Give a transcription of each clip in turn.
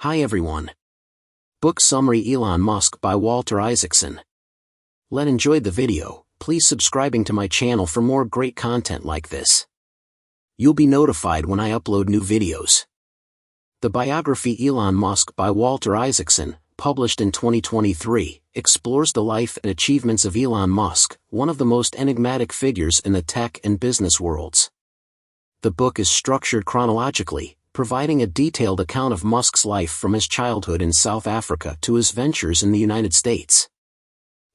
Hi everyone. Book Summary Elon Musk by Walter Isaacson. Let's enjoy the video. Please subscribing to my channel for more great content like this. You'll be notified when I upload new videos. The biography Elon Musk by Walter Isaacson, published in 2023, explores the life and achievements of Elon Musk, one of the most enigmatic figures in the tech and business worlds. The book is structured chronologically, providing a detailed account of Musk's life from his childhood in South Africa to his ventures in the United States.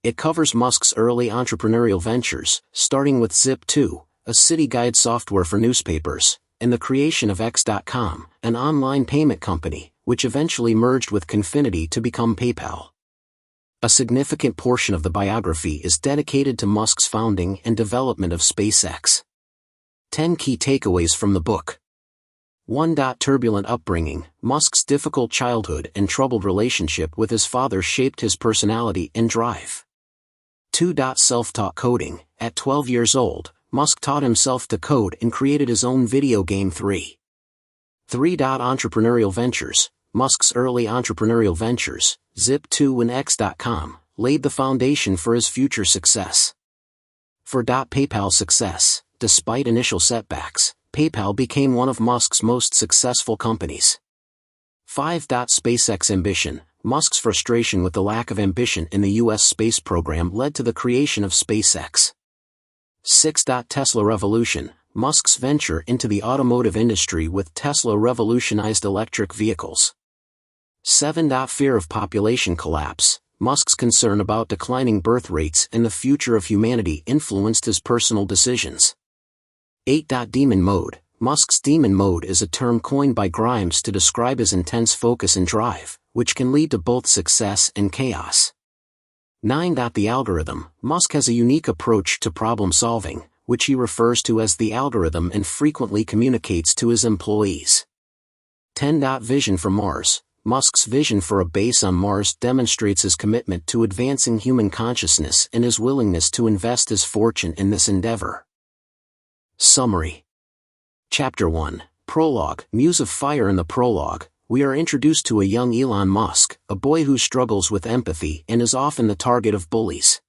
It covers Musk's early entrepreneurial ventures, starting with Zip2, a city guide software for newspapers, and the creation of X.com, an online payment company, which eventually merged with Confinity to become PayPal. A significant portion of the biography is dedicated to Musk's founding and development of SpaceX. 10 key takeaways from the book. 1. Turbulent upbringing. Musk's difficult childhood and troubled relationship with his father shaped his personality and drive. 2. Self-taught coding. At 12 years old, Musk taught himself to code and created his own video game 3. 3. Entrepreneurial ventures. Musk's early entrepreneurial ventures, Zip2 and X.com, laid the foundation for his future success. 4. PayPal success. Despite initial setbacks, PayPal became one of Musk's most successful companies. 5. SpaceX ambition. Musk's frustration with the lack of ambition in the U.S. space program led to the creation of SpaceX. 6. Tesla revolution. Musk's venture into the automotive industry with Tesla revolutionized electric vehicles. 7. Fear of population collapse. Musk's concern about declining birth rates and the future of humanity influenced his personal decisions. 8. Demon mode. Musk's demon mode is a term coined by Grimes to describe his intense focus and drive, which can lead to both success and chaos. 9. The algorithm. Musk has a unique approach to problem solving, which he refers to as the algorithm and frequently communicates to his employees. 10. Vision for Mars. Musk's vision for a base on Mars demonstrates his commitment to advancing human consciousness and his willingness to invest his fortune in this endeavor. Summary. Chapter 1, Prologue. Muse of Fire. In the prologue, we are introduced to a young Elon Musk, a boy who struggles with empathy and is often the target of bullies.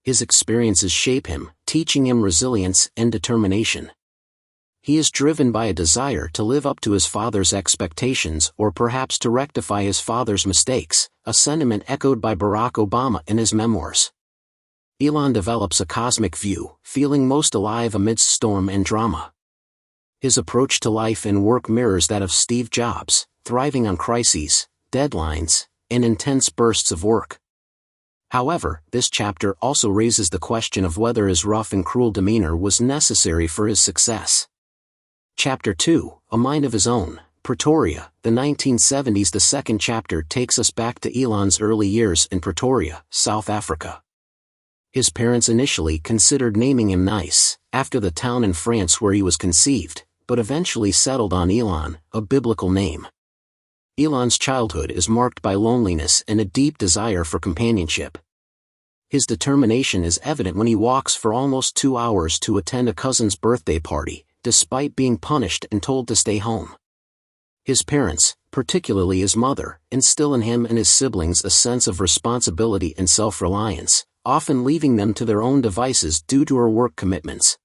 His experiences shape him, teaching him resilience and determination. He is driven by a desire to live up to his father's expectations or perhaps to rectify his father's mistakes, a sentiment echoed by Barack Obama in his memoirs. Elon develops a cosmic view, feeling most alive amidst storm and drama. His approach to life and work mirrors that of Steve Jobs, thriving on crises, deadlines, and intense bursts of work. However, this chapter also raises the question of whether his rough and cruel demeanor was necessary for his success. Chapter 2, A Mind of His Own, Pretoria, the 1970s. The second chapter takes us back to Elon's early years in Pretoria, South Africa. His parents initially considered naming him Nice, after the town in France where he was conceived, but eventually settled on Elon, a biblical name. Elon's childhood is marked by loneliness and a deep desire for companionship. His determination is evident when he walks for almost 2 hours to attend a cousin's birthday party, despite being punished and told to stay home. His parents, particularly his mother, instill in him and his siblings a sense of responsibility and self-reliance, often leaving them to their own devices due to her work commitments.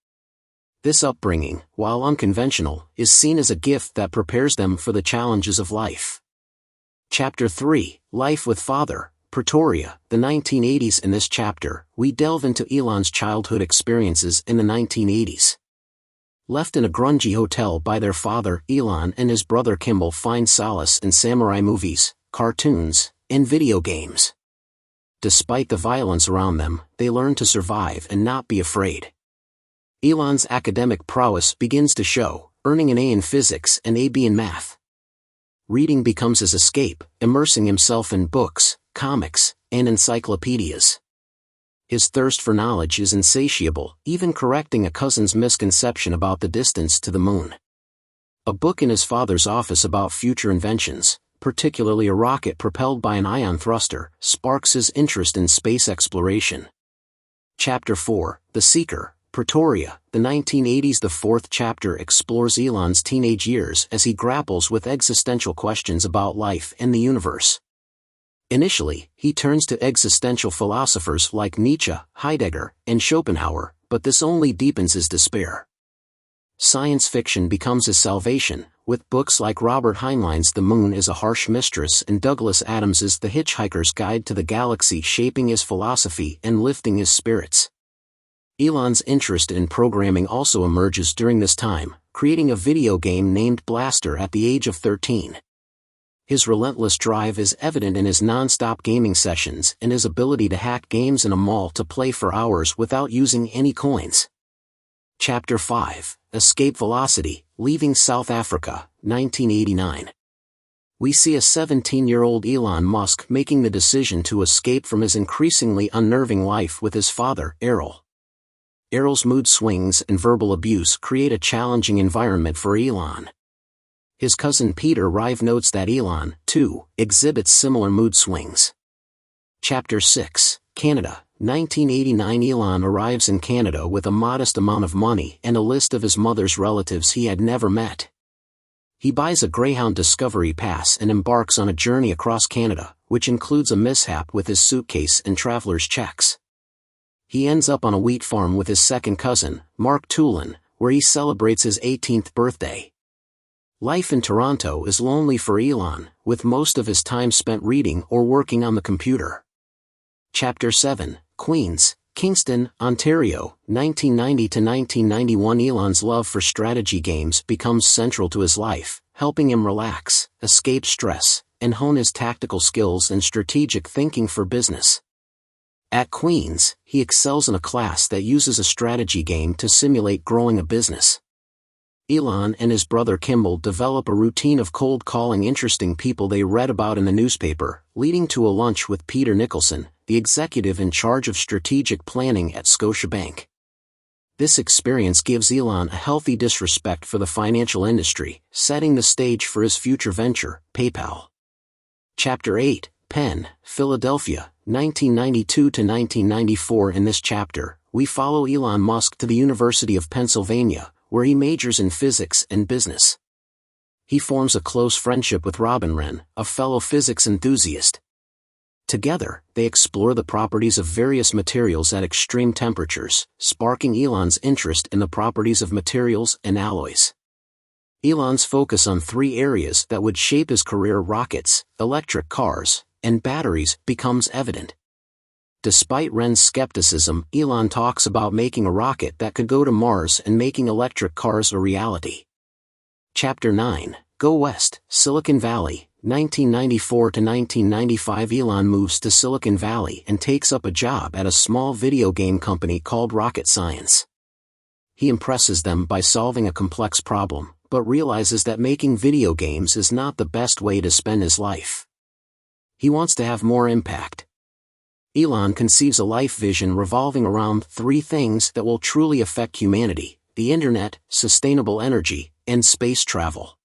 This upbringing, while unconventional, is seen as a gift that prepares them for the challenges of life. Chapter 3, Life with Father, Pretoria, the 1980s. In this chapter, we delve into Elon's childhood experiences in the 1980s. Left in a grungy hotel by their father, Elon and his brother Kimball find solace in samurai movies, cartoons, and video games. Despite the violence around them, they learn to survive and not be afraid. Elon's academic prowess begins to show, earning an A in physics and AB in math. Reading becomes his escape, immersing himself in books, comics, and encyclopedias. His thirst for knowledge is insatiable, even correcting a cousin's misconception about the distance to the moon. A book in his father's office about future inventions, particularly a rocket propelled by an ion thruster, sparks his interest in space exploration. Chapter 4, The Seeker, Pretoria, the 1980s. The fourth chapter explores Elon's teenage years as he grapples with existential questions about life and the universe. Initially, he turns to existential philosophers like Nietzsche, Heidegger, and Schopenhauer, but this only deepens his despair. Science fiction becomes his salvation, with books like Robert Heinlein's The Moon is a Harsh Mistress and Douglas Adams's The Hitchhiker's Guide to the Galaxy shaping his philosophy and lifting his spirits. Elon's interest in programming also emerges during this time, creating a video game named Blaster at the age of 13. His relentless drive is evident in his non-stop gaming sessions and his ability to hack games in a mall to play for hours without using any coins. Chapter 5, Escape Velocity, Leaving South Africa, 1989. We see a 17-year-old Elon Musk making the decision to escape from his increasingly unnerving life with his father, Errol. Errol's mood swings and verbal abuse create a challenging environment for Elon. His cousin Peter Rive notes that Elon, too, exhibits similar mood swings. Chapter 6, Canada, 1989. Elon arrives in Canada with a modest amount of money and a list of his mother's relatives he had never met. He buys a Greyhound Discovery Pass and embarks on a journey across Canada, which includes a mishap with his suitcase and traveler's checks. He ends up on a wheat farm with his second cousin, Mark Tulin, where he celebrates his 18th birthday. Life in Toronto is lonely for Elon, with most of his time spent reading or working on the computer. Chapter 7, Queens, Kingston, Ontario, 1990 to 1991. Elon's love for strategy games becomes central to his life, helping him relax, escape stress, and hone his tactical skills and strategic thinking for business. At Queens, he excels in a class that uses a strategy game to simulate growing a business. Elon and his brother Kimball develop a routine of cold calling interesting people they read about in the newspaper, leading to a lunch with Peter Nicholson, the executive in charge of strategic planning at Scotiabank. This experience gives Elon a healthy disrespect for the financial industry, setting the stage for his future venture, PayPal. Chapter 8, Penn, Philadelphia, 1992 to 1994. In this chapter, we follow Elon Musk to the University of Pennsylvania, where he majors in physics and business. He forms a close friendship with Robin Wren, a fellow physics enthusiast. Together, they explore the properties of various materials at extreme temperatures, sparking Elon's interest in the properties of materials and alloys. Elon's focus on three areas that would shape his career: rockets, electric cars, and batteries, becomes evident. Despite Wren's skepticism, Elon talks about making a rocket that could go to Mars and making electric cars a reality. Chapter 9, Go West, Silicon Valley, 1994 to 1995. Elon moves to Silicon Valley and takes up a job at a small video game company called Rocket Science. He impresses them by solving a complex problem, but realizes that making video games is not the best way to spend his life. He wants to have more impact. Elon conceives a life vision revolving around three things that will truly affect humanity: the internet, sustainable energy, and space travel.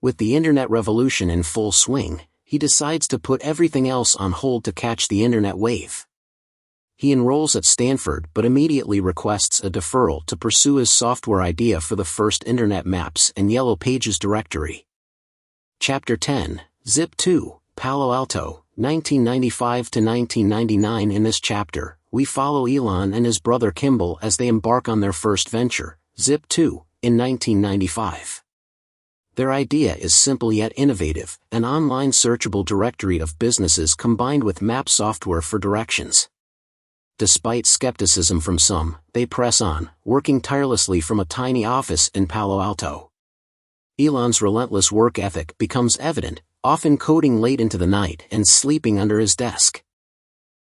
With the internet revolution in full swing, he decides to put everything else on hold to catch the internet wave. He enrolls at Stanford but immediately requests a deferral to pursue his software idea for the first internet maps and Yellow Pages directory. Chapter 10, Zip2, Palo Alto, 1995 to 1999. In this chapter, we follow Elon and his brother Kimball as they embark on their first venture, Zip2, in 1995. Their idea is simple yet innovative: an online searchable directory of businesses combined with map software for directions. Despite skepticism from some, they press on, working tirelessly from a tiny office in Palo Alto. Elon's relentless work ethic becomes evident, often coding late into the night and sleeping under his desk.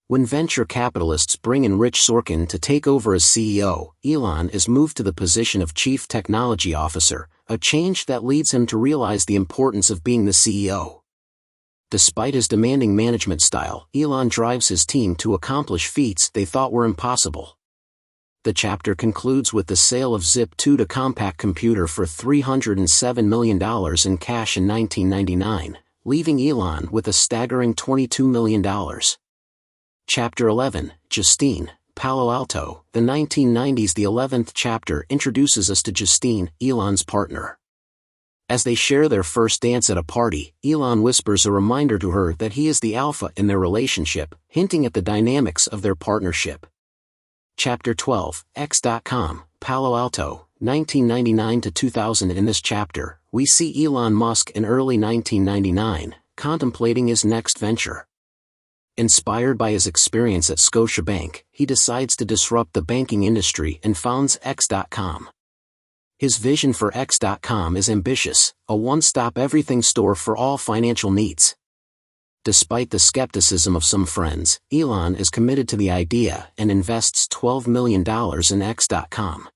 When venture capitalists bring in Rich Sorkin to take over as CEO, Elon is moved to the position of Chief Technology Officer, a change that leads him to realize the importance of being the CEO. Despite his demanding management style, Elon drives his team to accomplish feats they thought were impossible. The chapter concludes with the sale of Zip2 to Compaq Computer for $307 million in cash in 1999, leaving Elon with a staggering $22 million. Chapter 11, Justine, Palo Alto, the 1990s. The 11th chapter introduces us to Justine, Elon's partner. As they share their first dance at a party, Elon whispers a reminder to her that he is the alpha in their relationship, hinting at the dynamics of their partnership. Chapter 12, X.com, Palo Alto, 1999 to 2000. In this chapter, we see Elon Musk in early 1999, contemplating his next venture. Inspired by his experience at Scotiabank, he decides to disrupt the banking industry and founds X.com. His vision for X.com is ambitious, a one-stop everything store for all financial needs. Despite the skepticism of some friends, Elon is committed to the idea and invests $12 million in X.com.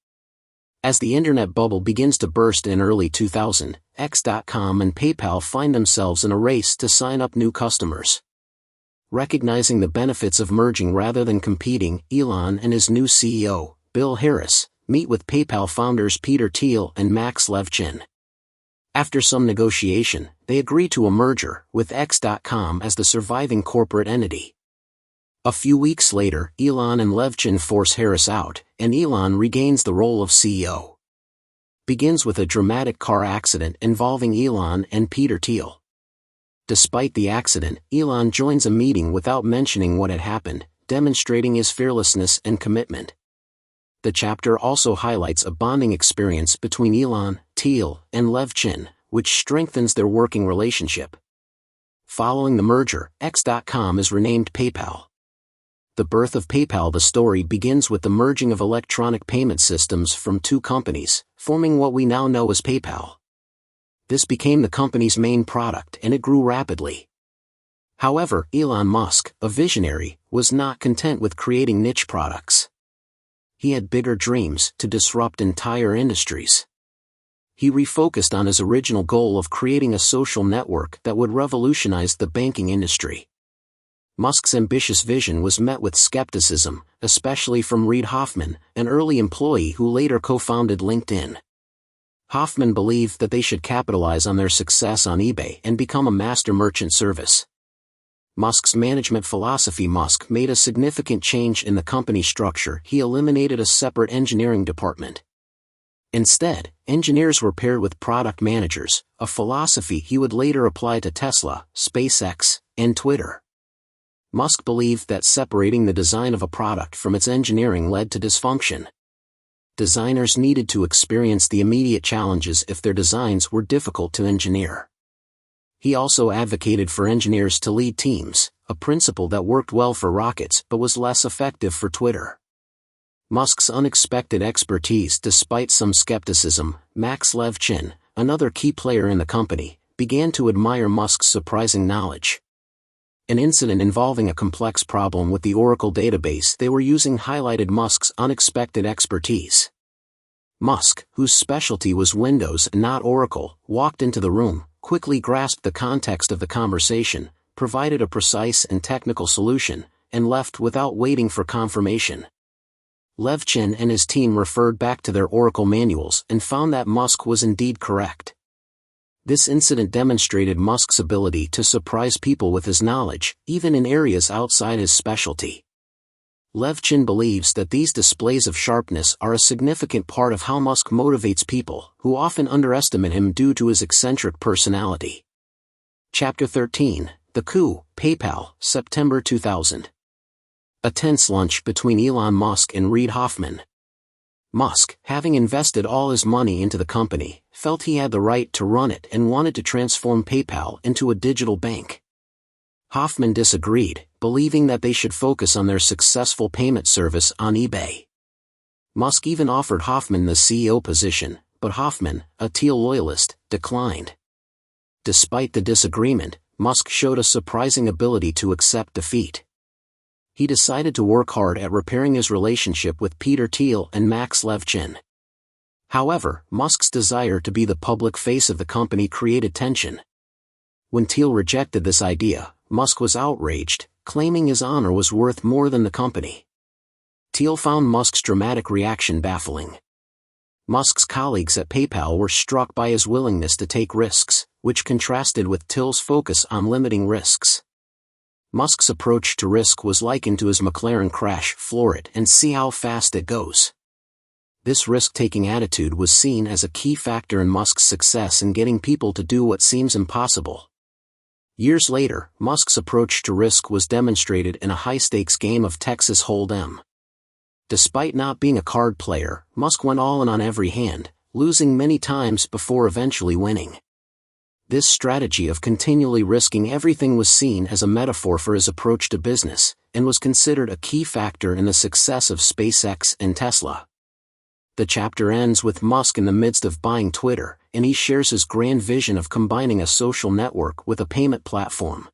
As the internet bubble begins to burst in early 2000, X.com and PayPal find themselves in a race to sign up new customers. Recognizing the benefits of merging rather than competing, Elon and his new CEO, Bill Harris, meet with PayPal founders Peter Thiel and Max Levchin. After some negotiation, they agree to a merger, with X.com as the surviving corporate entity. A few weeks later, Elon and Levchin force Harris out, and Elon regains the role of CEO. Begins with a dramatic car accident involving Elon and Peter Thiel. Despite the accident, Elon joins a meeting without mentioning what had happened, demonstrating his fearlessness and commitment. The chapter also highlights a bonding experience between Elon, Thiel, and Levchin, which strengthens their working relationship. Following the merger, X.com is renamed PayPal. The birth of PayPal. The story begins with the merging of electronic payment systems from two companies, forming what we now know as PayPal. This became the company's main product and it grew rapidly. However, Elon Musk, a visionary, was not content with creating niche products. He had bigger dreams to disrupt entire industries. He refocused on his original goal of creating a social network that would revolutionize the banking industry. Musk's ambitious vision was met with skepticism, especially from Reid Hoffman, an early employee who later co-founded LinkedIn. Hoffman believed that they should capitalize on their success on eBay and become a master merchant service. Musk's management philosophy. Musk made a significant change in the company structure. He eliminated a separate engineering department. Instead, engineers were paired with product managers, a philosophy he would later apply to Tesla, SpaceX, and Twitter. Musk believed that separating the design of a product from its engineering led to dysfunction. Designers needed to experience the immediate challenges if their designs were difficult to engineer. He also advocated for engineers to lead teams, a principle that worked well for rockets but was less effective for Twitter. Musk's unexpected expertise. Despite some skepticism, Max Levchin, another key player in the company, began to admire Musk's surprising knowledge. An incident involving a complex problem with the Oracle database they were using highlighted Musk's unexpected expertise. Musk, whose specialty was Windows and not Oracle, walked into the room, quickly grasped the context of the conversation, provided a precise and technical solution, and left without waiting for confirmation. Levchin and his team referred back to their Oracle manuals and found that Musk was indeed correct. This incident demonstrated Musk's ability to surprise people with his knowledge, even in areas outside his specialty. Levchin believes that these displays of sharpness are a significant part of how Musk motivates people, who often underestimate him due to his eccentric personality. Chapter 13, The Coup, PayPal, September 2000. A tense lunch between Elon Musk and Reid Hoffman. Musk, having invested all his money into the company, felt he had the right to run it and wanted to transform PayPal into a digital bank. Hoffman disagreed, believing that they should focus on their successful payment service on eBay. Musk even offered Hoffman the CEO position, but Hoffman, a Thiel loyalist, declined. Despite the disagreement, Musk showed a surprising ability to accept defeat. He decided to work hard at repairing his relationship with Peter Thiel and Max Levchin. However, Musk's desire to be the public face of the company created tension. When Thiel rejected this idea, Musk was outraged, claiming his honor was worth more than the company. Thiel found Musk's dramatic reaction baffling. Musk's colleagues at PayPal were struck by his willingness to take risks, which contrasted with Thiel's focus on limiting risks. Musk's approach to risk was likened to his McLaren crash: floor it and see how fast it goes. This risk-taking attitude was seen as a key factor in Musk's success in getting people to do what seems impossible. Years later, Musk's approach to risk was demonstrated in a high-stakes game of Texas Hold'em. Despite not being a card player, Musk went all in on every hand, losing many times before eventually winning. This strategy of continually risking everything was seen as a metaphor for his approach to business, and was considered a key factor in the success of SpaceX and Tesla. The chapter ends with Musk in the midst of buying Twitter, and he shares his grand vision of combining a social network with a payment platform.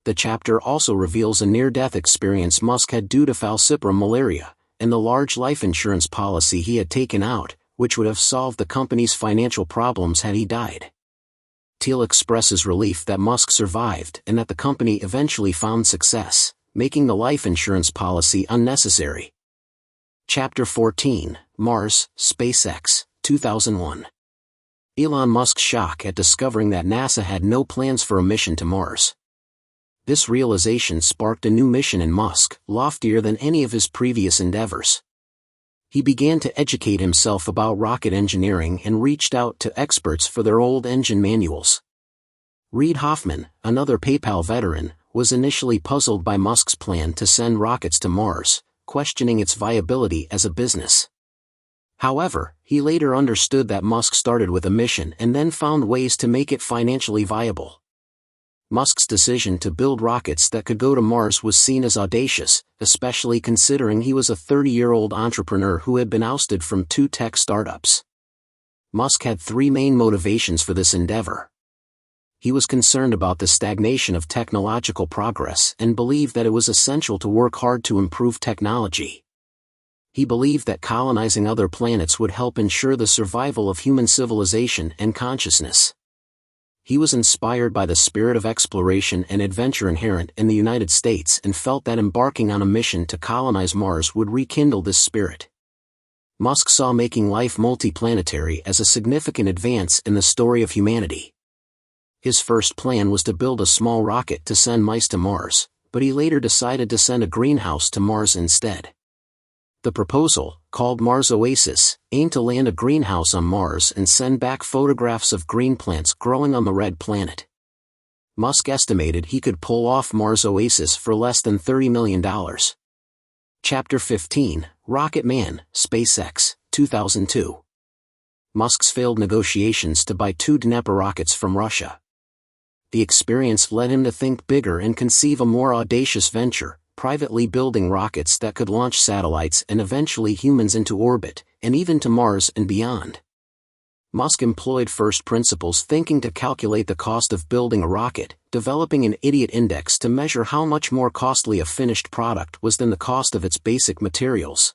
The chapter also reveals a near-death experience Musk had due to falciparum malaria, and the large life insurance policy he had taken out, which would have solved the company's financial problems had he died. Thiel expresses relief that Musk survived and that the company eventually found success, making the life insurance policy unnecessary. Chapter 14, Mars, SpaceX, 2001. Elon Musk's shock at discovering that NASA had no plans for a mission to Mars. This realization sparked a new mission in Musk, loftier than any of his previous endeavors. He began to educate himself about rocket engineering and reached out to experts for their old engine manuals. Reid Hoffman, another PayPal veteran, was initially puzzled by Musk's plan to send rockets to Mars, questioning its viability as a business. However, he later understood that Musk started with a mission and then found ways to make it financially viable. Musk's decision to build rockets that could go to Mars was seen as audacious, especially considering he was a 30-year-old entrepreneur who had been ousted from 2 tech startups. Musk had 3 main motivations for this endeavor. He was concerned about the stagnation of technological progress and believed that it was essential to work hard to improve technology. He believed that colonizing other planets would help ensure the survival of human civilization and consciousness. He was inspired by the spirit of exploration and adventure inherent in the United States and felt that embarking on a mission to colonize Mars would rekindle this spirit. Musk saw making life multiplanetary as a significant advance in the story of humanity. His first plan was to build a small rocket to send mice to Mars, but he later decided to send a greenhouse to Mars instead. The proposal, called Mars Oasis, aimed to land a greenhouse on Mars and send back photographs of green plants growing on the red planet. Musk estimated he could pull off Mars Oasis for less than $30 million. Chapter 15, Rocket Man, SpaceX, 2002. Musk's failed negotiations to buy 2 Dnepr rockets from Russia. The experience led him to think bigger and conceive a more audacious venture, privately building rockets that could launch satellites and eventually humans into orbit, and even to Mars and beyond. Musk employed first principles thinking to calculate the cost of building a rocket, developing an idiot index to measure how much more costly a finished product was than the cost of its basic materials.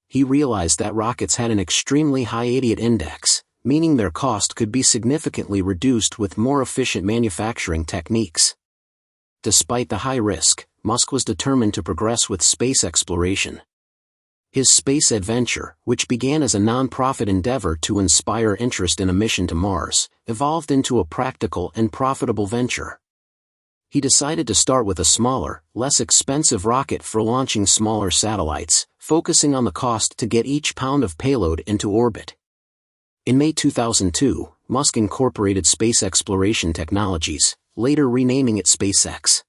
He realized that rockets had an extremely high idiot index, meaning their cost could be significantly reduced with more efficient manufacturing techniques. Despite the high risk, Musk was determined to progress with space exploration. His space adventure, which began as a non-profit endeavor to inspire interest in a mission to Mars, evolved into a practical and profitable venture. He decided to start with a smaller, less expensive rocket for launching smaller satellites, focusing on the cost to get each pound of payload into orbit. In May 2002, Musk incorporated space exploration technologies, later renaming it SpaceX.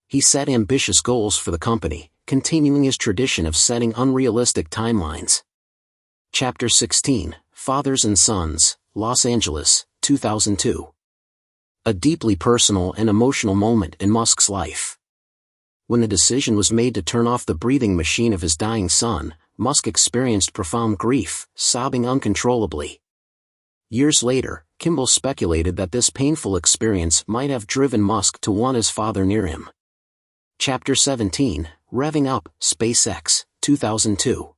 He set ambitious goals for the company, continuing his tradition of setting unrealistic timelines. Chapter 16, Fathers and Sons, Los Angeles, 2002. A deeply personal and emotional moment in Musk's life. When the decision was made to turn off the breathing machine of his dying son, Musk experienced profound grief, sobbing uncontrollably. Years later, Kimball speculated that this painful experience might have driven Musk to want his father near him. Chapter 17, Revving Up, SpaceX, 2002.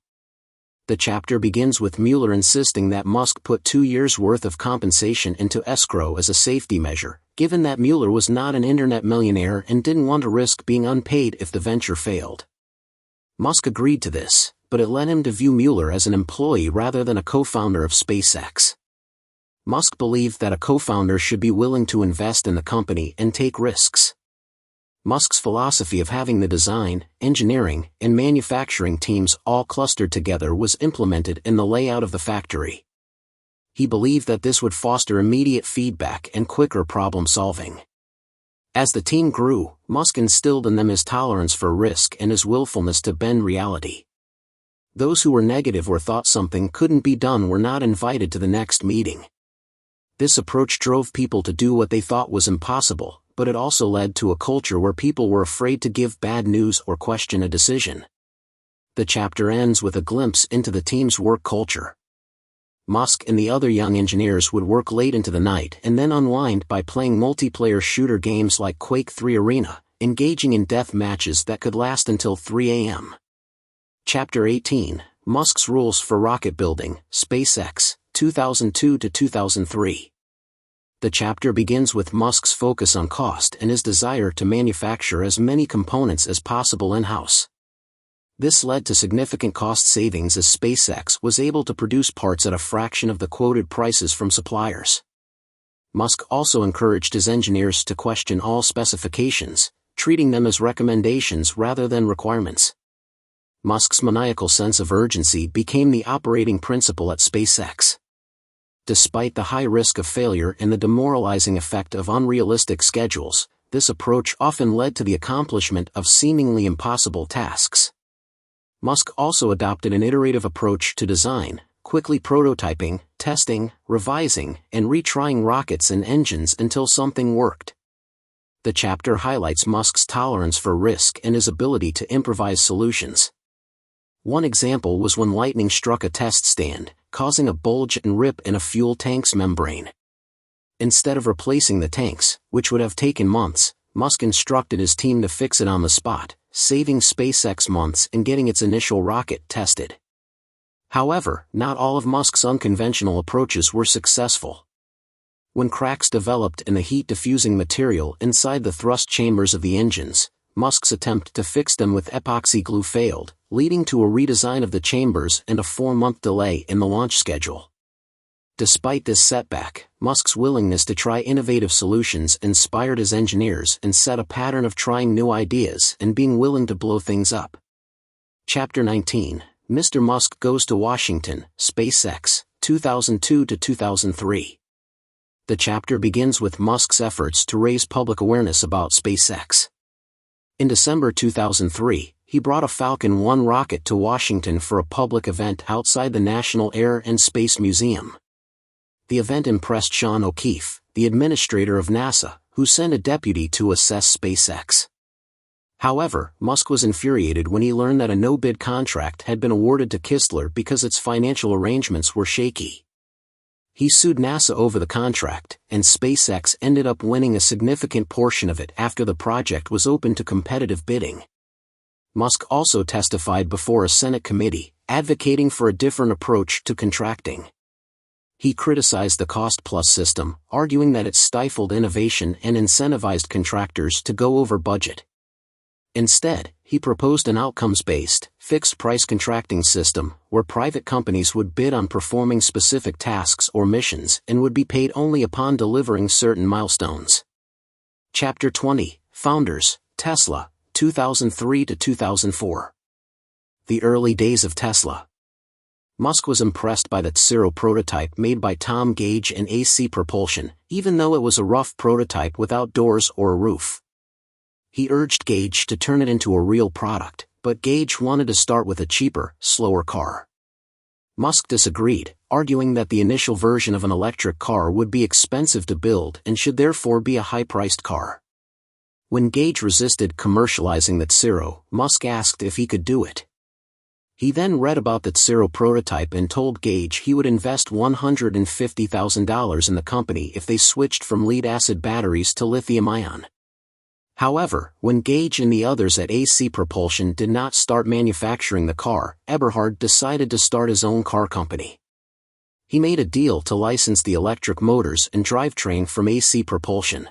The chapter begins with Mueller insisting that Musk put 2 years' worth of compensation into escrow as a safety measure, given that Mueller was not an internet millionaire and didn't want to risk being unpaid if the venture failed. Musk agreed to this, but it led him to view Mueller as an employee rather than a co-founder of SpaceX. Musk believed that a co-founder should be willing to invest in the company and take risks. Musk's philosophy of having the design, engineering, and manufacturing teams all clustered together was implemented in the layout of the factory. He believed that this would foster immediate feedback and quicker problem solving. As the team grew, Musk instilled in them his tolerance for risk and his willfulness to bend reality. Those who were negative or thought something couldn't be done were not invited to the next meeting. This approach drove people to do what they thought was impossible, but it also led to a culture where people were afraid to give bad news or question a decision. The chapter ends with a glimpse into the team's work culture. Musk and the other young engineers would work late into the night and then unwind by playing multiplayer shooter games like Quake 3 Arena, engaging in death matches that could last until 3 a.m. Chapter 18, Musk's Rules for Rocket Building, SpaceX, 2002 to 2003. The chapter begins with Musk's focus on cost and his desire to manufacture as many components as possible in-house. This led to significant cost savings as SpaceX was able to produce parts at a fraction of the quoted prices from suppliers. Musk also encouraged his engineers to question all specifications, treating them as recommendations rather than requirements. Musk's maniacal sense of urgency became the operating principle at SpaceX. Despite the high risk of failure and the demoralizing effect of unrealistic schedules, this approach often led to the accomplishment of seemingly impossible tasks. Musk also adopted an iterative approach to design, quickly prototyping, testing, revising, and retrying rockets and engines until something worked. The chapter highlights Musk's tolerance for risk and his ability to improvise solutions. One example was when lightning struck a test stand, causing a bulge and rip in a fuel tank's membrane. Instead of replacing the tanks, which would have taken months, Musk instructed his team to fix it on the spot, saving SpaceX months in getting its initial rocket tested. However, not all of Musk's unconventional approaches were successful. When cracks developed in the heat-diffusing material inside the thrust chambers of the engines, Musk's attempt to fix them with epoxy glue failed, leading to a redesign of the chambers and a 4-month delay in the launch schedule. Despite this setback, Musk's willingness to try innovative solutions inspired his engineers and set a pattern of trying new ideas and being willing to blow things up. Chapter 19, Mr. Musk Goes to Washington, SpaceX, 2002 to 2003. The chapter begins with Musk's efforts to raise public awareness about SpaceX. In December 2003, he brought a Falcon 1 rocket to Washington for a public event outside the National Air and Space Museum. The event impressed Sean O'Keefe, the administrator of NASA, who sent a deputy to assess SpaceX. However, Musk was infuriated when he learned that a no-bid contract had been awarded to Kistler because its financial arrangements were shaky. He sued NASA over the contract, and SpaceX ended up winning a significant portion of it after the project was open to competitive bidding. Musk also testified before a Senate committee, advocating for a different approach to contracting. He criticized the cost-plus system, arguing that it stifled innovation and incentivized contractors to go over budget. Instead, he proposed an outcomes-based, fixed-price contracting system, where private companies would bid on performing specific tasks or missions and would be paid only upon delivering certain milestones. Chapter 20, Founders, Tesla, 2003 to 2004. The early days of Tesla. Musk was impressed by the Tsiro prototype made by Tom Gage and AC Propulsion, even though it was a rough prototype without doors or a roof. He urged Gage to turn it into a real product, but Gage wanted to start with a cheaper, slower car. Musk disagreed, arguing that the initial version of an electric car would be expensive to build and should therefore be a high-priced car. When Gage resisted commercializing the Tsiro, Musk asked if he could do it. He then read about the Tsiro prototype and told Gage he would invest $150,000 in the company if they switched from lead-acid batteries to lithium-ion. However, when Gage and the others at AC Propulsion did not start manufacturing the car, Eberhard decided to start his own car company. He made a deal to license the electric motors and drivetrain from AC Propulsion.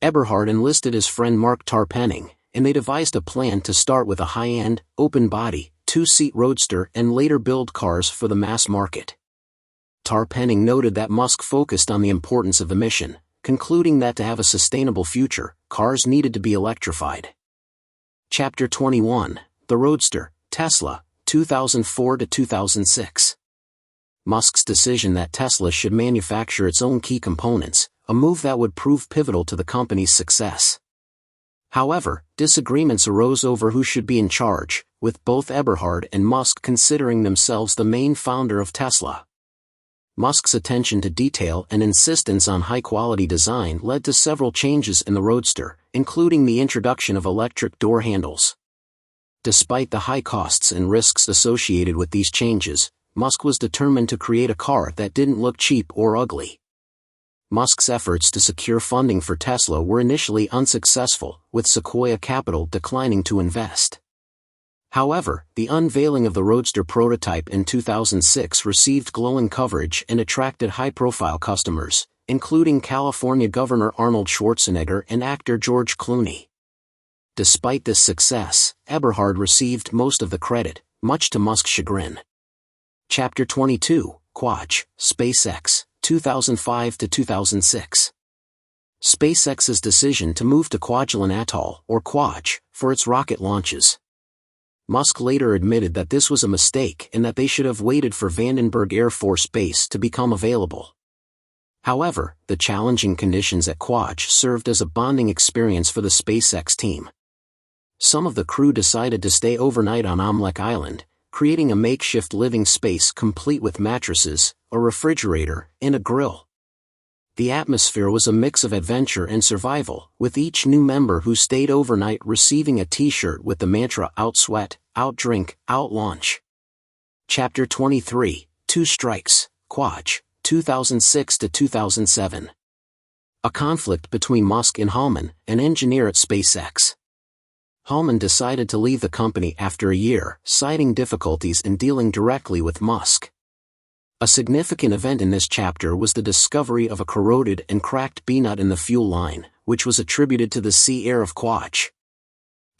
Eberhard enlisted his friend Mark Tarpenning, and they devised a plan to start with a high-end, open-body, 2-seat roadster and later build cars for the mass market. Tarpenning noted that Musk focused on the importance of the mission, concluding that to have a sustainable future, cars needed to be electrified. Chapter 21, The Roadster, Tesla, 2004 to 2006. Musk's decision that Tesla should manufacture its own key components, a move that would prove pivotal to the company's success. However, disagreements arose over who should be in charge, with both Eberhard and Musk considering themselves the main founder of Tesla. Musk's attention to detail and insistence on high-quality design led to several changes in the Roadster, including the introduction of electric door handles. Despite the high costs and risks associated with these changes, Musk was determined to create a car that didn't look cheap or ugly. Musk's efforts to secure funding for Tesla were initially unsuccessful, with Sequoia Capital declining to invest. However, the unveiling of the Roadster prototype in 2006 received glowing coverage and attracted high-profile customers, including California Governor Arnold Schwarzenegger and actor George Clooney. Despite this success, Eberhard received most of the credit, much to Musk's chagrin. Chapter 22, Quach, SpaceX, 2005 to 2006. SpaceX's decision to move to Kwajalein Atoll, or Quach, for its rocket launches. Musk later admitted that this was a mistake and that they should have waited for Vandenberg Air Force Base to become available. However, the challenging conditions at Quach served as a bonding experience for the SpaceX team. Some of the crew decided to stay overnight on Omelek Island, creating a makeshift living space complete with mattresses, a refrigerator, and a grill. The atmosphere was a mix of adventure and survival, with each new member who stayed overnight receiving a t-shirt with the mantra "Out sweat, out drink, out launch." Chapter 23, Two Strikes, Quach, 2006 to 2007. A conflict between Musk and Hallman, an engineer at SpaceX. Hallman decided to leave the company after a year, citing difficulties in dealing directly with Musk. A significant event in this chapter was the discovery of a corroded and cracked B-nut in the fuel line, which was attributed to the sea air of Quach.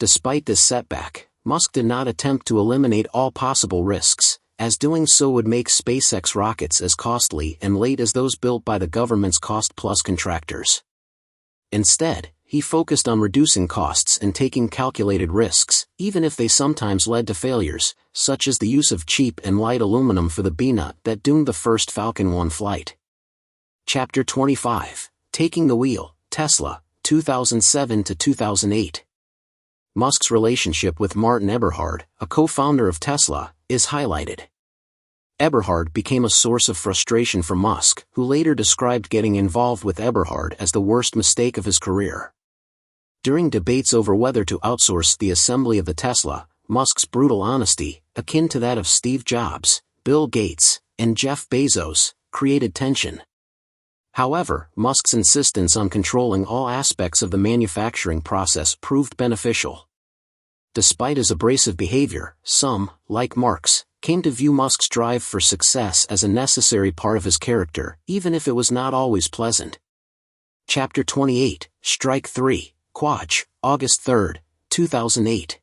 Despite this setback, Musk did not attempt to eliminate all possible risks, as doing so would make SpaceX rockets as costly and late as those built by the government's cost-plus contractors. Instead, he focused on reducing costs and taking calculated risks, even if they sometimes led to failures, such as the use of cheap and light aluminum for the B-nut that doomed the first Falcon 1 flight. Chapter 25, Taking the Wheel, Tesla, 2007 to 2008. Musk's relationship with Martin Eberhard, a co-founder of Tesla, is highlighted. Eberhard became a source of frustration for Musk, who later described getting involved with Eberhard as the worst mistake of his career. During debates over whether to outsource the assembly of the Tesla, Musk's brutal honesty, akin to that of Steve Jobs, Bill Gates, and Jeff Bezos, created tension. However, Musk's insistence on controlling all aspects of the manufacturing process proved beneficial. Despite his abrasive behavior, some, like Marx, came to view Musk's drive for success as a necessary part of his character, even if it was not always pleasant. Chapter 28, Strike 3, Quach, August 3, 2008.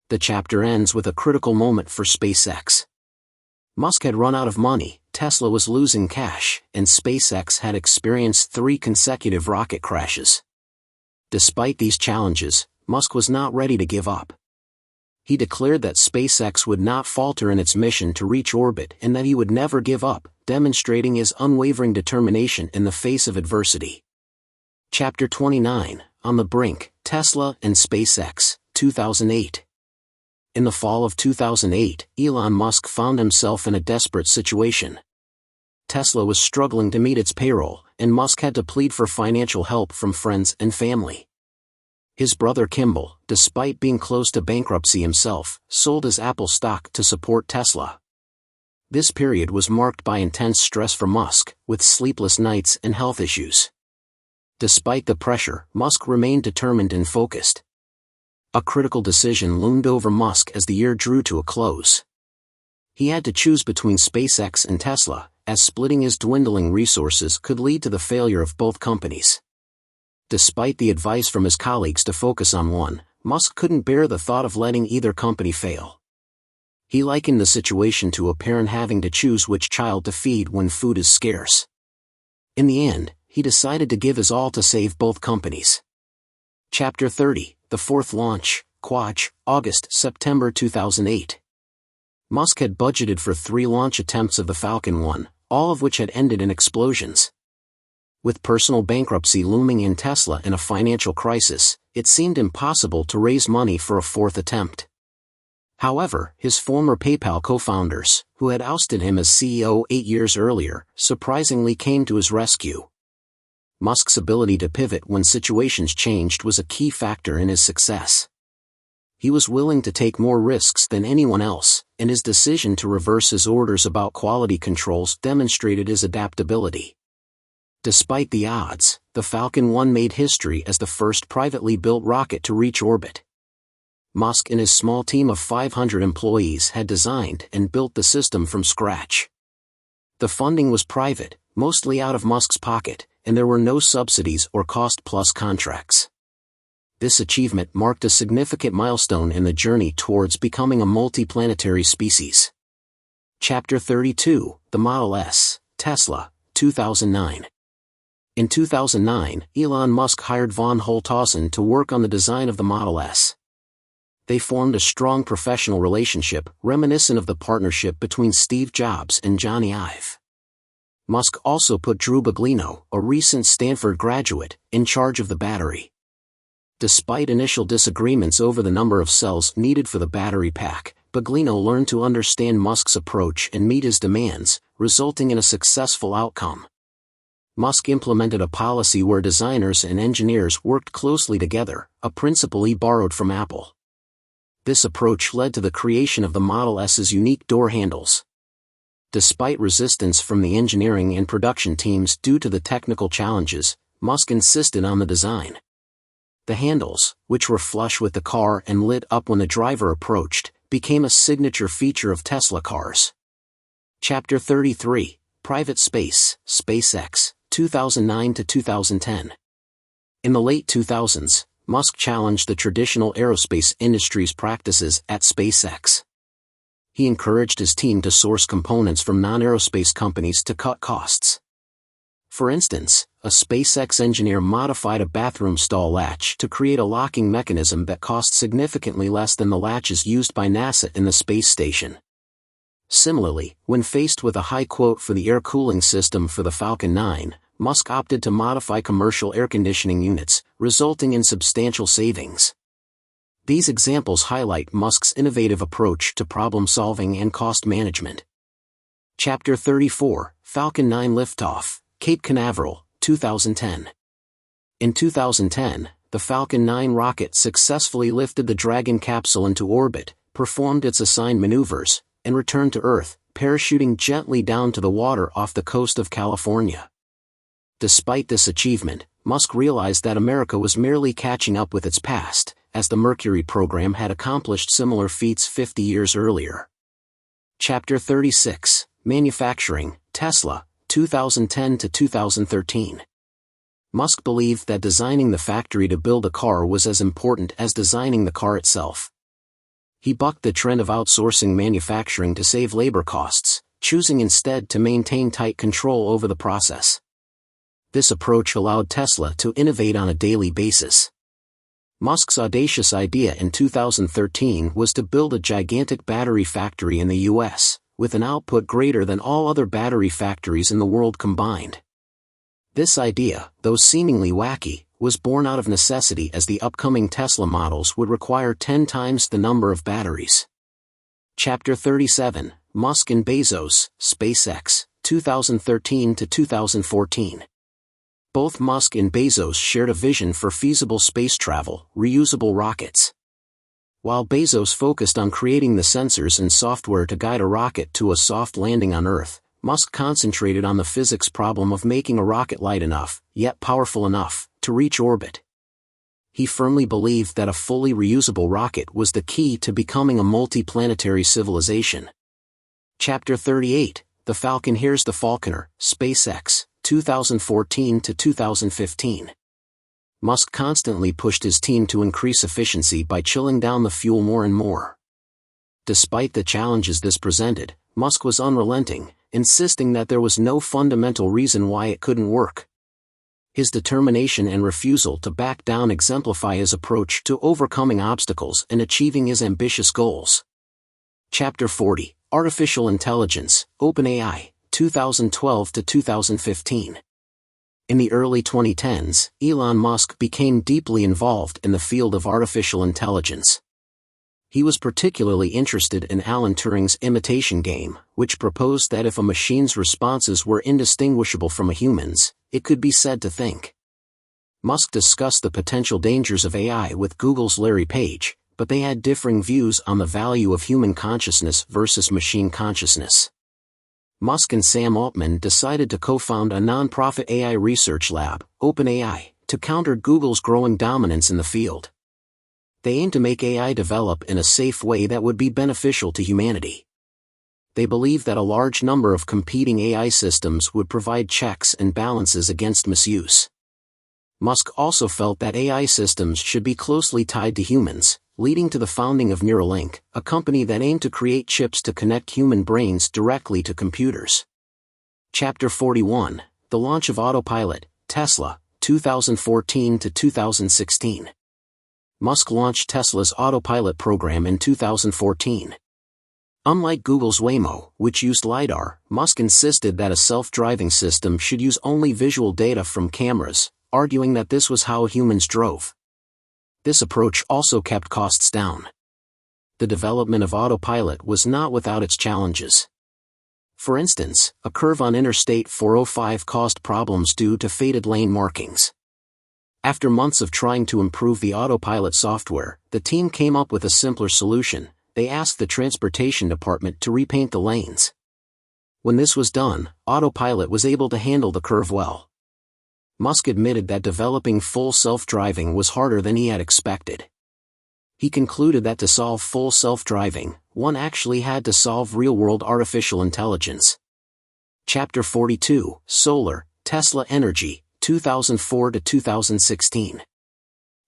The chapter ends with a critical moment for SpaceX. Musk had run out of money, Tesla was losing cash, and SpaceX had experienced 3 consecutive rocket crashes. Despite these challenges, Musk was not ready to give up. He declared that SpaceX would not falter in its mission to reach orbit and that he would never give up, demonstrating his unwavering determination in the face of adversity. Chapter 29, On the Brink, Tesla and SpaceX, 2008. In the fall of 2008, Elon Musk found himself in a desperate situation. Tesla was struggling to meet its payroll, and Musk had to plead for financial help from friends and family. His brother Kimball, despite being close to bankruptcy himself, sold his Apple stock to support Tesla. This period was marked by intense stress for Musk, with sleepless nights and health issues. Despite the pressure, Musk remained determined and focused. A critical decision loomed over Musk as the year drew to a close. He had to choose between SpaceX and Tesla, as splitting his dwindling resources could lead to the failure of both companies. Despite the advice from his colleagues to focus on one, Musk couldn't bear the thought of letting either company fail. He likened the situation to a parent having to choose which child to feed when food is scarce. In the end, he decided to give his all to save both companies. Chapter 30, The Fourth Launch, Quaj, August-September 2008. Musk had budgeted for 3 launch attempts of the Falcon 1, all of which had ended in explosions. With personal bankruptcy looming in Tesla and a financial crisis, it seemed impossible to raise money for a 4th attempt. However, his former PayPal co-founders, who had ousted him as CEO 8 years earlier, surprisingly came to his rescue. Musk's ability to pivot when situations changed was a key factor in his success. He was willing to take more risks than anyone else, and his decision to reverse his orders about quality controls demonstrated his adaptability. Despite the odds, the Falcon 1 made history as the first privately built rocket to reach orbit. Musk and his small team of 500 employees had designed and built the system from scratch. The funding was private, mostly out of Musk's pocket, and there were no subsidies or cost-plus contracts. This achievement marked a significant milestone in the journey towards becoming a multiplanetary species. Chapter 32, The Model S, Tesla, 2009. In 2009, Elon Musk hired von Holthausen to work on the design of the Model S. They formed a strong professional relationship, reminiscent of the partnership between Steve Jobs and Johnny Ive. Musk also put Drew Baglino, a recent Stanford graduate, in charge of the battery. Despite initial disagreements over the number of cells needed for the battery pack, Baglino learned to understand Musk's approach and meet his demands, resulting in a successful outcome. Musk implemented a policy where designers and engineers worked closely together, a principle he borrowed from Apple. This approach led to the creation of the Model S's unique door handles. Despite resistance from the engineering and production teams due to the technical challenges, Musk insisted on the design. The handles, which were flush with the car and lit up when the driver approached, became a signature feature of Tesla cars. Chapter 33, Private Space, SpaceX, 2009 to 2010. In the late 2000s, Musk challenged the traditional aerospace industry's practices at SpaceX. He encouraged his team to source components from non-aerospace companies to cut costs. For instance, a SpaceX engineer modified a bathroom stall latch to create a locking mechanism that cost significantly less than the latches used by NASA in the space station. Similarly, when faced with a high quote for the air cooling system for the Falcon 9, Musk opted to modify commercial air conditioning units, resulting in substantial savings. These examples highlight Musk's innovative approach to problem-solving and cost management. Chapter 34, Falcon 9 Liftoff, Cape Canaveral, 2010. In 2010, the Falcon 9 rocket successfully lifted the Dragon capsule into orbit, performed its assigned maneuvers, and returned to Earth, parachuting gently down to the water off the coast of California. Despite this achievement, Musk realized that America was merely catching up with its past, as the Mercury program had accomplished similar feats 50 years earlier. Chapter 36, Manufacturing, Tesla, 2010 to 2013. Musk believed that designing the factory to build a car was as important as designing the car itself. He bucked the trend of outsourcing manufacturing to save labor costs, choosing instead to maintain tight control over the process. This approach allowed Tesla to innovate on a daily basis. Musk's audacious idea in 2013 was to build a gigantic battery factory in the U.S., with an output greater than all other battery factories in the world combined. This idea, though seemingly wacky, was born out of necessity as the upcoming Tesla models would require 10 times the number of batteries. Chapter 37, Musk and Bezos, SpaceX, 2013 to 2014. Both Musk and Bezos shared a vision for feasible space travel, reusable rockets. While Bezos focused on creating the sensors and software to guide a rocket to a soft landing on Earth, Musk concentrated on the physics problem of making a rocket light enough, yet powerful enough, to reach orbit. He firmly believed that a fully reusable rocket was the key to becoming a multiplanetary civilization. Chapter 38, The Falcon. Here's the Falconer, SpaceX, 2014 to 2015. Musk constantly pushed his team to increase efficiency by chilling down the fuel more and more. Despite the challenges this presented, Musk was unrelenting, insisting that there was no fundamental reason why it couldn't work. His determination and refusal to back down exemplify his approach to overcoming obstacles and achieving his ambitious goals. Chapter 40, Artificial Intelligence, OpenAI, 2012 to 2015. In the early 2010s, Elon Musk became deeply involved in the field of artificial intelligence. He was particularly interested in Alan Turing's imitation game, which proposed that if a machine's responses were indistinguishable from a human's, it could be said to think. Musk discussed the potential dangers of AI with Google's Larry Page, but they had differing views on the value of human consciousness versus machine consciousness. Musk and Sam Altman decided to co-found a non-profit AI research lab, OpenAI, to counter Google's growing dominance in the field. They aimed to make AI develop in a safe way that would be beneficial to humanity. They believed that a large number of competing AI systems would provide checks and balances against misuse. Musk also felt that AI systems should be closely tied to humans, leading to the founding of Neuralink, a company that aimed to create chips to connect human brains directly to computers. Chapter 41, The Launch of Autopilot, Tesla, 2014 to 2016. Musk launched Tesla's Autopilot program in 2014. Unlike Google's Waymo, which used LiDAR, Musk insisted that a self-driving system should use only visual data from cameras, arguing that this was how humans drove. This approach also kept costs down. The development of Autopilot was not without its challenges. For instance, a curve on Interstate 405 caused problems due to faded lane markings. After months of trying to improve the Autopilot software, the team came up with a simpler solution. They asked the transportation department to repaint the lanes. When this was done, Autopilot was able to handle the curve well. Musk admitted that developing full self-driving was harder than he had expected. He concluded that to solve full self-driving, one actually had to solve real-world artificial intelligence. Chapter 42, Solar, Tesla Energy, 2004 to 2016.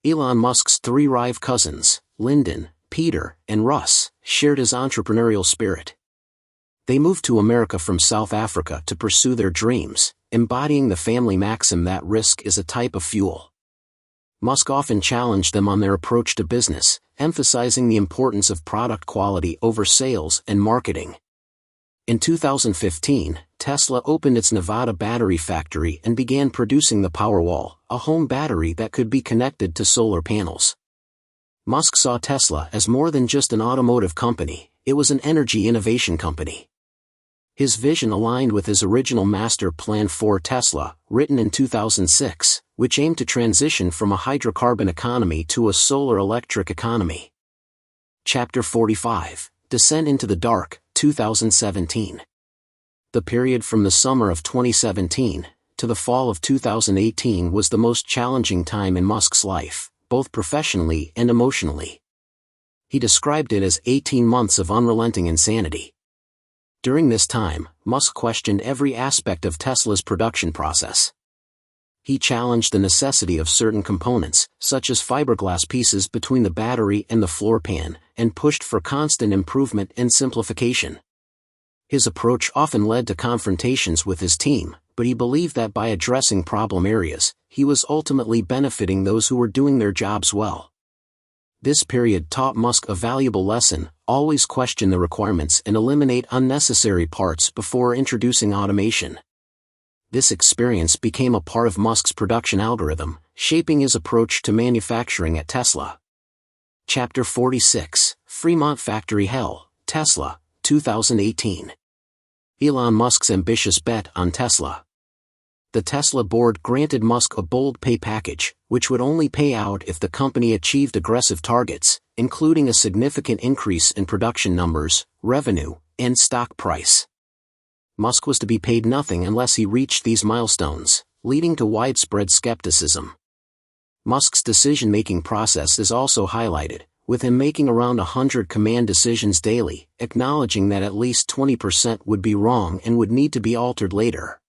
Elon Musk's three Rive cousins, Lyndon, Peter, and Russ, shared his entrepreneurial spirit. They moved to America from South Africa to pursue their dreams, embodying the family maxim that risk is a type of fuel. Musk often challenged them on their approach to business, emphasizing the importance of product quality over sales and marketing. In 2015, Tesla opened its Nevada battery factory and began producing the Powerwall, a home battery that could be connected to solar panels. Musk saw Tesla as more than just an automotive company, it was an energy innovation company. His vision aligned with his original master plan for Tesla, written in 2006, which aimed to transition from a hydrocarbon economy to a solar-electric economy. Chapter 45, Descent into the Dark, 2017. The period from the summer of 2017 to the fall of 2018 was the most challenging time in Musk's life, both professionally and emotionally. He described it as 18 months of unrelenting insanity. During this time, Musk questioned every aspect of Tesla's production process. He challenged the necessity of certain components, such as fiberglass pieces between the battery and the floor pan, and pushed for constant improvement and simplification. His approach often led to confrontations with his team, but he believed that by addressing problem areas, he was ultimately benefiting those who were doing their jobs well. This period taught Musk a valuable lesson: always question the requirements and eliminate unnecessary parts before introducing automation. This experience became a part of Musk's production algorithm, shaping his approach to manufacturing at Tesla. Chapter 46, Fremont Factory Hell, Tesla, 2018. Elon Musk's ambitious bet on Tesla. The Tesla board granted Musk a bold pay package, which would only pay out if the company achieved aggressive targets, including a significant increase in production numbers, revenue, and stock price. Musk was to be paid nothing unless he reached these milestones, leading to widespread skepticism. Musk's decision-making process is also highlighted, with him making around 100 command decisions daily, acknowledging that at least 20% would be wrong and would need to be altered later.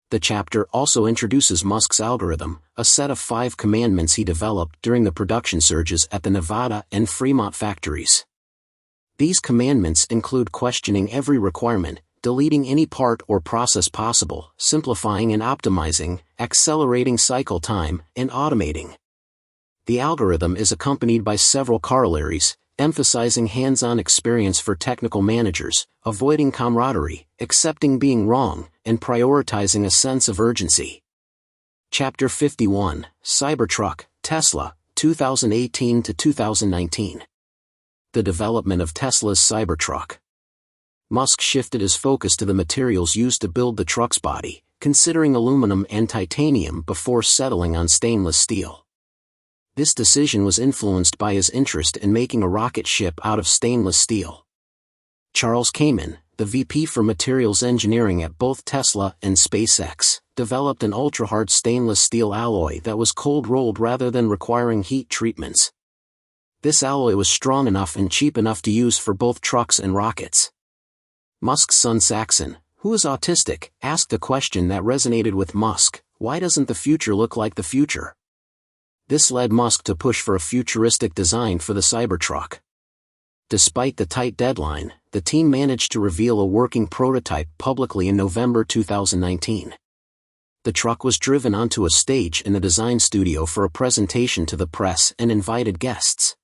The chapter also introduces Musk's algorithm, a set of 5 commandments he developed during the production surges at the Nevada and Fremont factories. These commandments include questioning every requirement, deleting any part or process possible, simplifying and optimizing, accelerating cycle time, and automating. The algorithm is accompanied by several corollaries, emphasizing hands-on experience for technical managers, avoiding camaraderie, accepting being wrong, and prioritizing a sense of urgency. Chapter 51, Cybertruck, Tesla, 2018 to 2019. The development of Tesla's Cybertruck. Musk shifted his focus to the materials used to build the truck's body, considering aluminum and titanium before settling on stainless steel. This decision was influenced by his interest in making a rocket ship out of stainless steel. Charles Kaman, the VP for Materials Engineering at both Tesla and SpaceX, developed an ultra-hard stainless steel alloy that was cold-rolled rather than requiring heat treatments. This alloy was strong enough and cheap enough to use for both trucks and rockets. Musk's son Isaacson, who is autistic, asked a question that resonated with Musk: why doesn't the future look like the future? This led Musk to push for a futuristic design for the Cybertruck. Despite the tight deadline, the team managed to reveal a working prototype publicly in November 2019. The truck was driven onto a stage in the design studio for a presentation to the press and invited guests.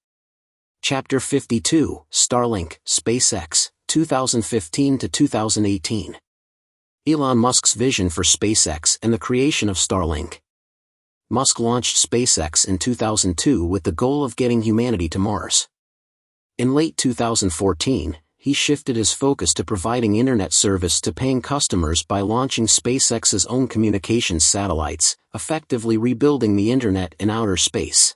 Chapter 52, Starlink, SpaceX, 2015 to 2018. Elon Musk's vision for SpaceX and the creation of Starlink. Musk launched SpaceX in 2002 with the goal of getting humanity to Mars. In late 2014, he shifted his focus to providing internet service to paying customers by launching SpaceX's own communications satellites, effectively rebuilding the internet in outer space.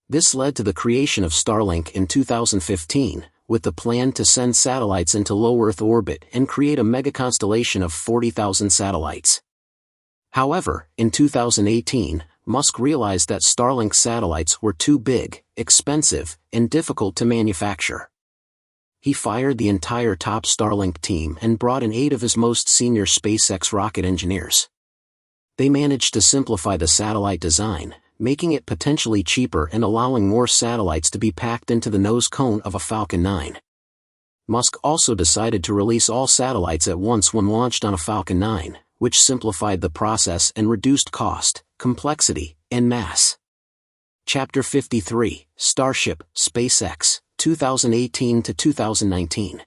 This led to the creation of Starlink in 2015, with the plan to send satellites into low Earth orbit and create a megaconstellation of 40,000 satellites. However, in 2018, Musk realized that Starlink satellites were too big, expensive, and difficult to manufacture. He fired the entire top Starlink team and brought in 8 of his most senior SpaceX rocket engineers. They managed to simplify the satellite design, making it potentially cheaper and allowing more satellites to be packed into the nose cone of a Falcon 9. Musk also decided to release all satellites at once when launched on a Falcon 9, which simplified the process and reduced cost, complexity, and mass. Chapter 53, Starship, SpaceX, 2018 to 2019.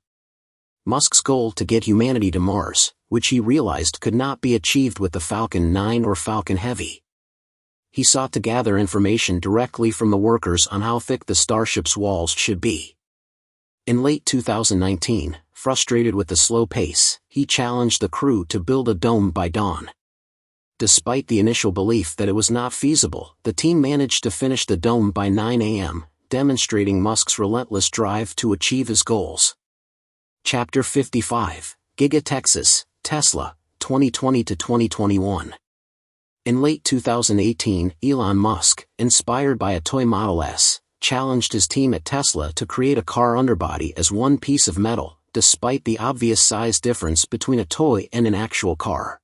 Musk's goal to get humanity to Mars, which he realized could not be achieved with the Falcon 9 or Falcon Heavy. He sought to gather information directly from the workers on how thick the Starship's walls should be. In late 2019, frustrated with the slow pace, he challenged the crew to build a dome by dawn. Despite the initial belief that it was not feasible, the team managed to finish the dome by 9 a.m., demonstrating Musk's relentless drive to achieve his goals. Chapter 55, Giga Texas, Tesla, 2020 to 2021. In late 2018, Elon Musk, inspired by a toy Model S, challenged his team at Tesla to create a car underbody as one piece of metal, despite the obvious size difference between a toy and an actual car.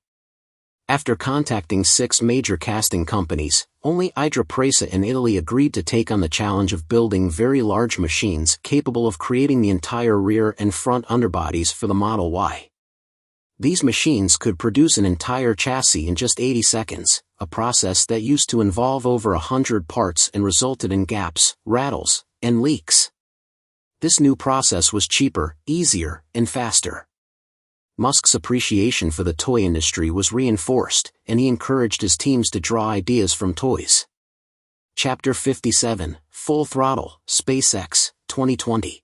After contacting 6 major casting companies, only Idra Presa in Italy agreed to take on the challenge of building very large machines capable of creating the entire rear and front underbodies for the Model Y. These machines could produce an entire chassis in just 80 seconds, a process that used to involve over 100 parts and resulted in gaps, rattles, and leaks. This new process was cheaper, easier, and faster. Musk's appreciation for the toy industry was reinforced, and he encouraged his teams to draw ideas from toys. Chapter 57, Full Throttle, SpaceX, 2020.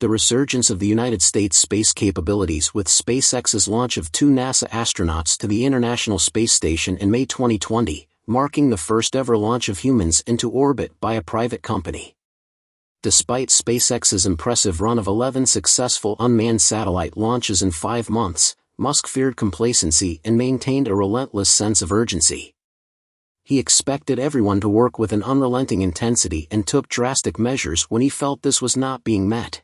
The resurgence of the United States space capabilities with SpaceX's launch of 2 NASA astronauts to the International Space Station in May 2020, marking the first ever launch of humans into orbit by a private company. Despite SpaceX's impressive run of 11 successful unmanned satellite launches in 5 months, Musk feared complacency and maintained a relentless sense of urgency. He expected everyone to work with an unrelenting intensity and took drastic measures when he felt this was not being met.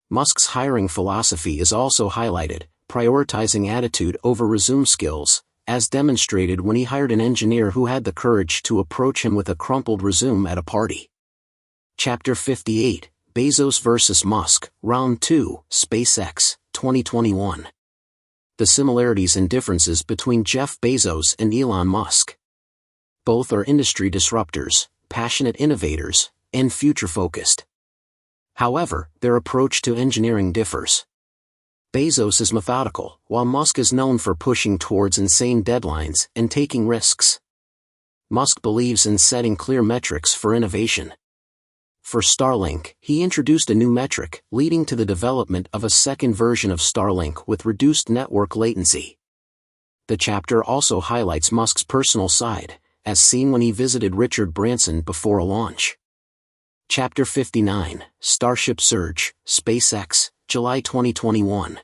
Musk's hiring philosophy is also highlighted, prioritizing attitude over resume skills, as demonstrated when he hired an engineer who had the courage to approach him with a crumpled resume at a party. Chapter 58, Bezos vs. Musk, Round 2, SpaceX, 2021. The similarities and differences between Jeff Bezos and Elon Musk. Both are industry disruptors, passionate innovators, and future-focused. However, their approach to engineering differs. Bezos is methodical, while Musk is known for pushing towards insane deadlines and taking risks. Musk believes in setting clear metrics for innovation. For Starlink, he introduced a new metric, leading to the development of a second version of Starlink with reduced network latency. The chapter also highlights Musk's personal side, as seen when he visited Richard Branson before a launch. Chapter 59, Starship Surge, SpaceX, July 2021.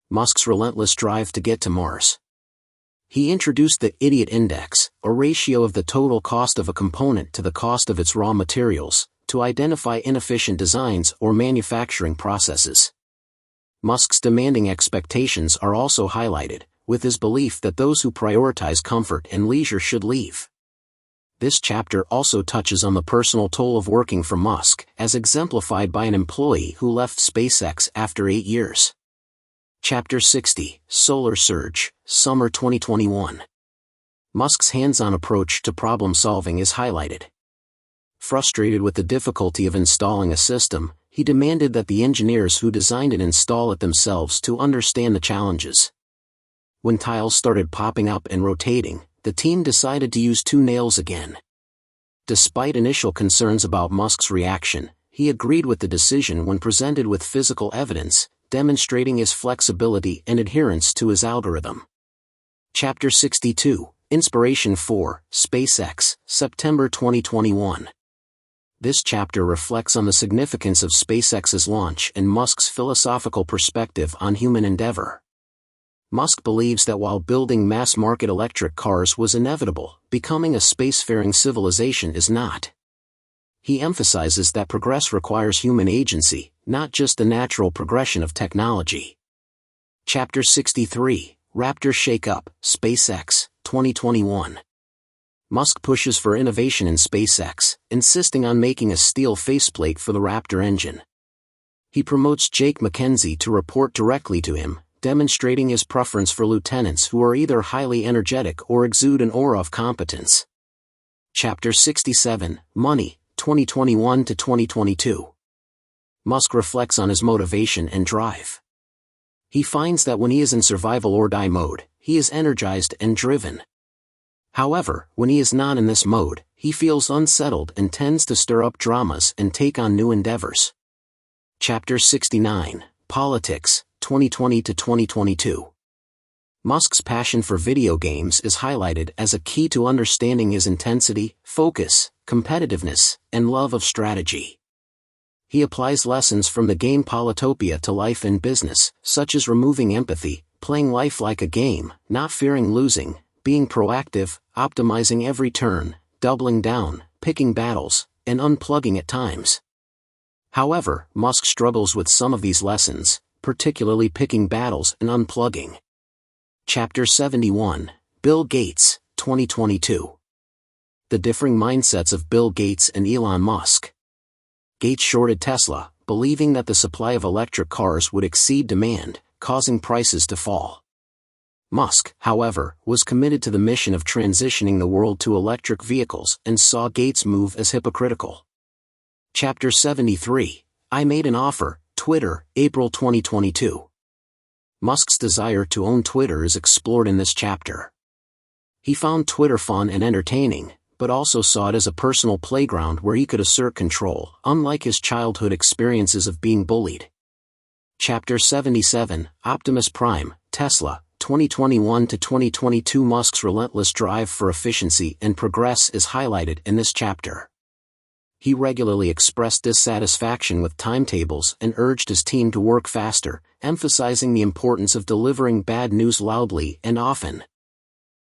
Musk's relentless drive to get to Mars. He introduced the Idiot Index, a ratio of the total cost of a component to the cost of its raw materials, to identify inefficient designs or manufacturing processes. Musk's demanding expectations are also highlighted, with his belief that those who prioritize comfort and leisure should leave. This chapter also touches on the personal toll of working for Musk, as exemplified by an employee who left SpaceX after 8 years. Chapter 60, Solar Surge, Summer 2021. Musk's hands-on approach to problem-solving is highlighted. Frustrated with the difficulty of installing a system, he demanded that the engineers who designed it install it themselves to understand the challenges. When tiles started popping up and rotating, the team decided to use 2 nails again. Despite initial concerns about Musk's reaction, he agreed with the decision when presented with physical evidence, demonstrating his flexibility and adherence to his algorithm. Chapter 62, Inspiration for SpaceX, September 2021. This chapter reflects on the significance of SpaceX's launch and Musk's philosophical perspective on human endeavor. Musk believes that while building mass-market electric cars was inevitable, becoming a spacefaring civilization is not. He emphasizes that progress requires human agency, not just the natural progression of technology. Chapter 63, Raptor Shake-Up, SpaceX, 2021. Musk pushes for innovation in SpaceX, insisting on making a steel faceplate for the Raptor engine. He promotes Jake McKenzie to report directly to him, demonstrating his preference for lieutenants who are either highly energetic or exude an aura of competence. Chapter 67, Money, 2021 to 2022. Musk reflects on his motivation and drive. He finds that when he is in survival-or-die mode, he is energized and driven. However, when he is not in this mode, he feels unsettled and tends to stir up dramas and take on new endeavors. Chapter 69, Politics, 2020 to 2022. Musk's passion for video games is highlighted as a key to understanding his intensity, focus, competitiveness, and love of strategy. He applies lessons from the game Polytopia to life and business, such as removing empathy, playing life like a game, not fearing losing, being proactive, optimizing every turn, doubling down, picking battles, and unplugging at times. However, Musk struggles with some of these lessons, particularly picking battles and unplugging. Chapter 71, Bill Gates, 2022. The differing mindsets of Bill Gates and Elon Musk. Gates shorted Tesla, believing that the supply of electric cars would exceed demand, causing prices to fall. Musk, however, was committed to the mission of transitioning the world to electric vehicles and saw Gates' move as hypocritical. Chapter 73, I Made an Offer, Twitter, April 2022. Musk's desire to own Twitter is explored in this chapter. He found Twitter fun and entertaining, but also saw it as a personal playground where he could assert control, unlike his childhood experiences of being bullied. Chapter 77, Optimus Prime, Tesla, 2021 to 2022. Musk's relentless drive for efficiency and progress is highlighted in this chapter. He regularly expressed dissatisfaction with timetables and urged his team to work faster, emphasizing the importance of delivering bad news loudly and often.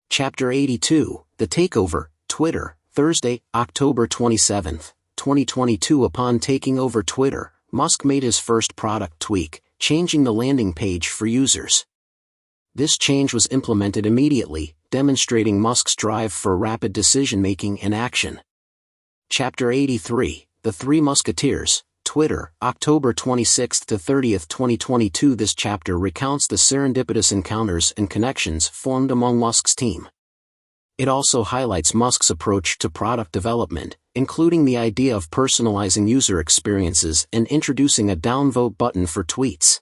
Chapter 82, The Takeover, Twitter, Thursday, October 27, 2022. Upon taking over Twitter, Musk made his first product tweak, changing the landing page for users. This change was implemented immediately, demonstrating Musk's drive for rapid decision-making and action. Chapter 83, The Three Musketeers, Twitter, October 26 to 30, 2022. This chapter recounts the serendipitous encounters and connections formed among Musk's team. It also highlights Musk's approach to product development, including the idea of personalizing user experiences and introducing a downvote button for tweets.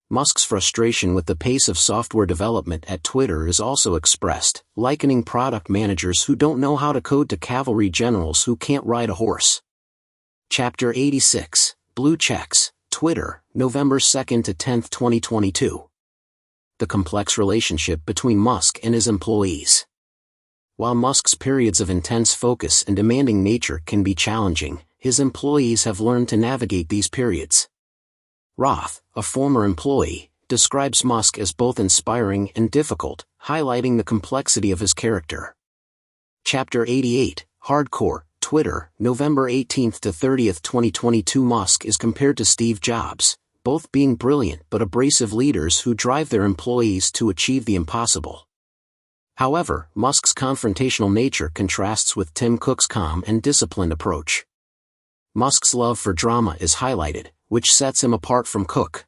Musk's frustration with the pace of software development at Twitter is also expressed, likening product managers who don't know how to code to cavalry generals who can't ride a horse. Chapter 86, Blue Checks, Twitter, November 2 to 10, 2022. The complex relationship between Musk and his employees. While Musk's periods of intense focus and demanding nature can be challenging, his employees have learned to navigate these periods. Roth, a former employee, describes Musk as both inspiring and difficult, highlighting the complexity of his character. Chapter 88, Hardcore, Twitter, November 18 to 30, 2022. Musk is compared to Steve Jobs, both being brilliant but abrasive leaders who drive their employees to achieve the impossible. However, Musk's confrontational nature contrasts with Tim Cook's calm and disciplined approach. Musk's love for drama is highlighted, which sets him apart from Cook.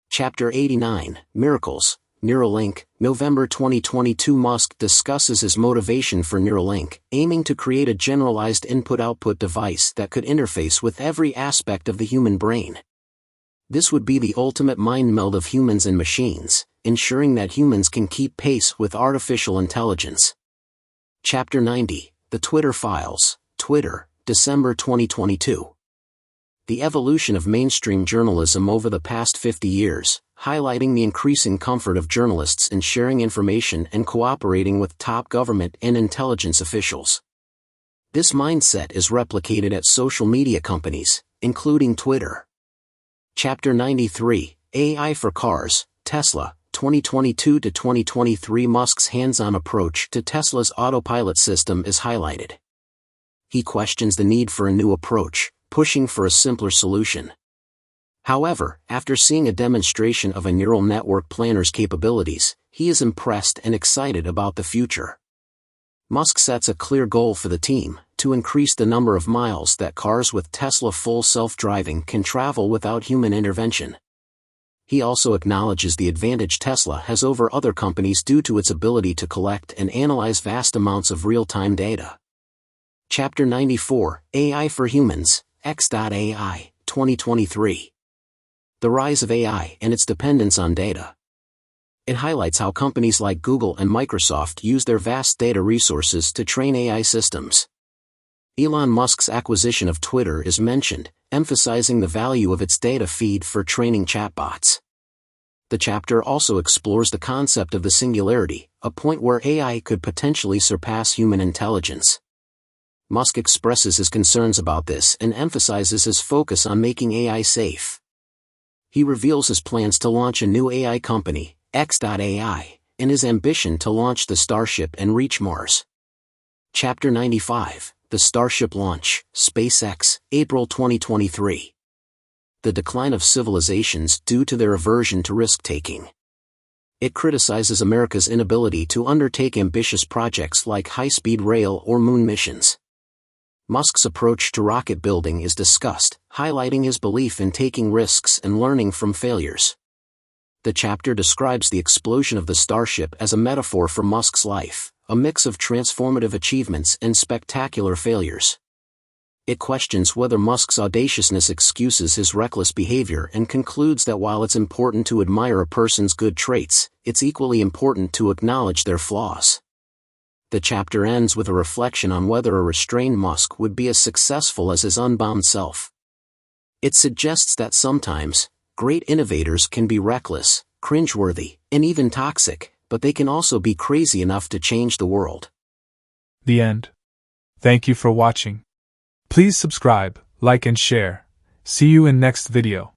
Chapter 89, Miracles, Neuralink, November 2022. Musk discusses his motivation for Neuralink, aiming to create a generalized input-output device that could interface with every aspect of the human brain. This would be the ultimate mind meld of humans and machines, ensuring that humans can keep pace with artificial intelligence. Chapter 90, The Twitter Files, Twitter, December 2022. The evolution of mainstream journalism over the past 50 years, highlighting the increasing comfort of journalists in sharing information and cooperating with top government and intelligence officials. This mindset is replicated at social media companies, including Twitter. Chapter 93, AI for Cars, Tesla, 2022 to 2023. Musk's hands-on approach to Tesla's autopilot system is highlighted. He questions the need for a new approach, pushing for a simpler solution. However, after seeing a demonstration of a neural network planner's capabilities, he is impressed and excited about the future. Musk sets a clear goal for the team, to increase the number of miles that cars with Tesla full self-driving can travel without human intervention. He also acknowledges the advantage Tesla has over other companies due to its ability to collect and analyze vast amounts of real-time data. Chapter 94, AI for Humans, X.AI, 2023. The rise of AI and its dependence on data. It highlights how companies like Google and Microsoft use their vast data resources to train AI systems. Elon Musk's acquisition of Twitter is mentioned, emphasizing the value of its data feed for training chatbots. The chapter also explores the concept of the singularity, a point where AI could potentially surpass human intelligence. Musk expresses his concerns about this and emphasizes his focus on making AI safe. He reveals his plans to launch a new AI company, X.AI, and his ambition to launch the Starship and reach Mars. Chapter 95, The Starship Launch, SpaceX, April 2023. The decline of civilizations due to their aversion to risk-taking. It criticizes America's inability to undertake ambitious projects like high-speed rail or moon missions. Musk's approach to rocket building is discussed, highlighting his belief in taking risks and learning from failures. The chapter describes the explosion of the Starship as a metaphor for Musk's life, a mix of transformative achievements and spectacular failures. It questions whether Musk's audaciousness excuses his reckless behavior and concludes that while it's important to admire a person's good traits, it's equally important to acknowledge their flaws. The chapter ends with a reflection on whether a restrained Musk would be as successful as his unbound self. It suggests that sometimes, great innovators can be reckless, cringeworthy, and even toxic, but they can also be crazy enough to change the world. The end. Thank you for watching. Please subscribe, like and share. See you in next video.